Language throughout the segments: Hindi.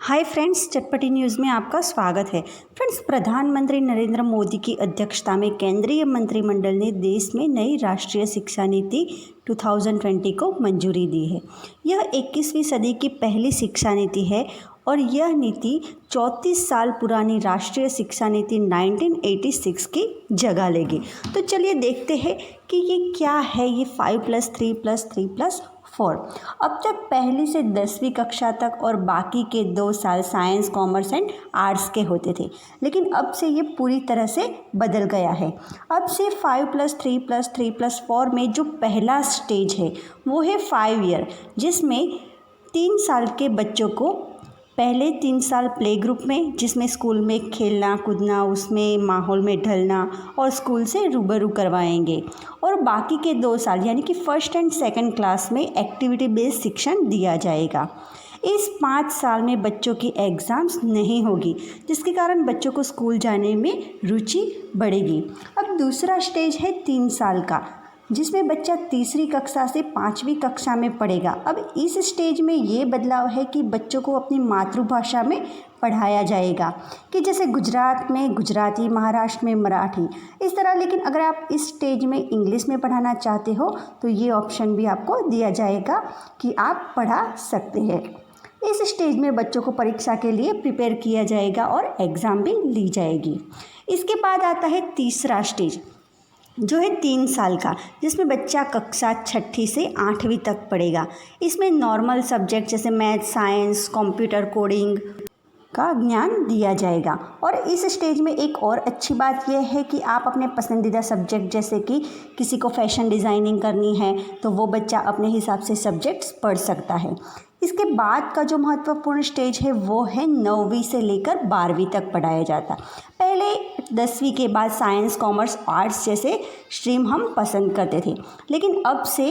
हाय फ्रेंड्स, चटपटी न्यूज़ में आपका स्वागत है। फ्रेंड्स, प्रधानमंत्री नरेंद्र मोदी की अध्यक्षता में केंद्रीय मंत्रिमंडल ने देश में नई राष्ट्रीय शिक्षा नीति 2020 को मंजूरी दी है। यह 21वीं सदी की पहली शिक्षा नीति है और यह नीति 34 साल पुरानी राष्ट्रीय शिक्षा नीति 1986 की जगह लेगी। तो चलिए देखते हैं कि ये क्या है, ये 5+3+3+4। अब तक पहली से 10वीं कक्षा तक और बाकी के 2 साल साइंस, कॉमर्स एंड आर्ट्स के होते थे, लेकिन अब से ये पूरी तरह से बदल गया है। अब से 5+3+3+4 में जो पहला स्टेज है वो है 5 ईयर, जिसमें 3 साल के बच्चों को पहले 3 साल प्ले ग्रुप में, जिसमें स्कूल में खेलना कूदना, उसमें माहौल में ढलना और स्कूल से रूबरू करवाएंगे, और बाकी के 2 साल यानी कि फर्स्ट एंड सेकंड क्लास में एक्टिविटी बेस्ड शिक्षण दिया जाएगा। इस 5 साल में बच्चों की एग्ज़ाम्स नहीं होगी, जिसके कारण बच्चों को स्कूल जाने में रुचि बढ़ेगी। अब दूसरा स्टेज है 3 साल का, जिसमें बच्चा तीसरी कक्षा से 5वीं कक्षा में पढ़ेगा। अब इस स्टेज में ये बदलाव है कि बच्चों को अपनी मातृभाषा में पढ़ाया जाएगा, कि जैसे गुजरात में गुजराती, महाराष्ट्र में मराठी, इस तरह। लेकिन अगर आप इस स्टेज में इंग्लिश में पढ़ाना चाहते हो तो ये ऑप्शन भी आपको दिया जाएगा कि आप पढ़ा सकते हैं। इस स्टेज में बच्चों को परीक्षा के लिए प्रिपेयर किया जाएगा और एग्ज़ाम भी ली जाएगी। इसके बाद आता है तीसरा स्टेज, जो है 3 साल का, जिसमें बच्चा कक्षा 6ठी से 8वीं तक पढ़ेगा। इसमें नॉर्मल सब्जेक्ट जैसे मैथ, साइंस, कंप्यूटर, कोडिंग का ज्ञान दिया जाएगा। और इस स्टेज में एक और अच्छी बात यह है कि आप अपने पसंदीदा सब्जेक्ट, जैसे कि किसी को फैशन डिज़ाइनिंग करनी है तो वो बच्चा अपने हिसाब से सब्जेक्ट्स पढ़ सकता है। इसके बाद का जो महत्वपूर्ण स्टेज है वो है 9वीं से लेकर 12वीं तक पढ़ाया जाता। पहले 10वीं के बाद साइंस, कॉमर्स, आर्ट्स जैसे स्ट्रीम हम पसंद करते थे, लेकिन अब से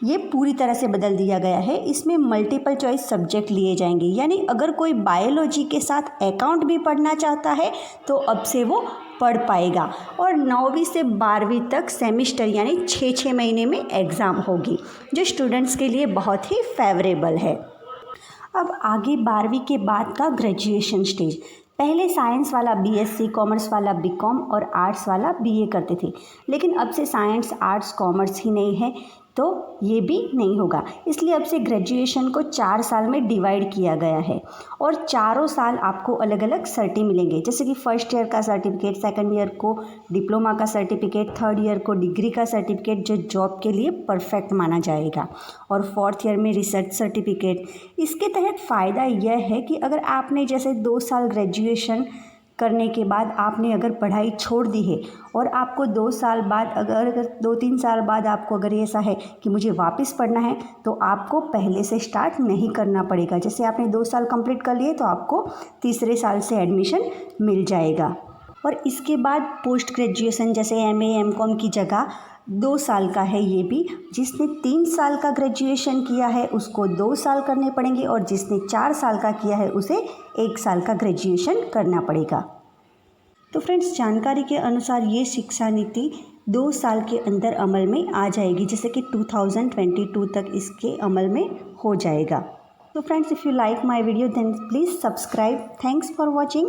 ये पूरी तरह से बदल दिया गया है। इसमें मल्टीपल चॉइस सब्जेक्ट लिए जाएंगे, यानी अगर कोई बायोलॉजी के साथ अकाउंट भी पढ़ना चाहता है तो अब से वो पढ़ पाएगा। और 9वीं से 12वीं तक सेमिस्टर यानी 6 महीने में एग्ज़ाम होगी, जो स्टूडेंट्स के लिए बहुत ही फेवरेबल है। अब आगे 12वीं के बाद का ग्रेजुएशन स्टेज। पहले साइंस वाला बीएससी, कॉमर्स वाला बीकॉम और आर्ट्स वाला बीए करते थे, लेकिन अब से साइंस, आर्ट्स, कॉमर्स ही नहीं है तो ये भी नहीं होगा। इसलिए अब से ग्रेजुएशन को 4 साल में डिवाइड किया गया है और चारों साल आपको अलग अलग सर्टी मिलेंगे, जैसे कि फर्स्ट ईयर का सर्टिफिकेट, सेकंड ईयर को डिप्लोमा का सर्टिफिकेट, थर्ड ईयर को डिग्री का सर्टिफिकेट जो जॉब के लिए परफेक्ट माना जाएगा, और फोर्थ ईयर में रिसर्च सर्टिफिकेट। इसके तहत फ़ायदा यह है कि अगर आपने जैसे 2 साल ग्रेजुएशन करने के बाद आपने अगर पढ़ाई छोड़ दी है और आपको 2 साल बाद अगर 2-3 साल बाद आपको अगर ऐसा है कि मुझे वापस पढ़ना है तो आपको पहले से स्टार्ट नहीं करना पड़ेगा। जैसे आपने 2 साल कंप्लीट कर लिए तो आपको तीसरे साल से एडमिशन मिल जाएगा। और इसके बाद पोस्ट ग्रेजुएशन जैसे एमए, एमकॉम की जगह 2 साल का है ये भी। जिसने 3 साल का ग्रेजुएशन किया है उसको 2 साल करने पड़ेंगे, और जिसने 4 साल का किया है उसे 1 साल का ग्रेजुएशन करना पड़ेगा। तो फ्रेंड्स, जानकारी के अनुसार ये शिक्षा नीति 2 साल के अंदर अमल में आ जाएगी, जैसे कि 2022 तक इसके अमल में हो जाएगा। तो friends, if you like my video then please subscribe. Thanks for watching.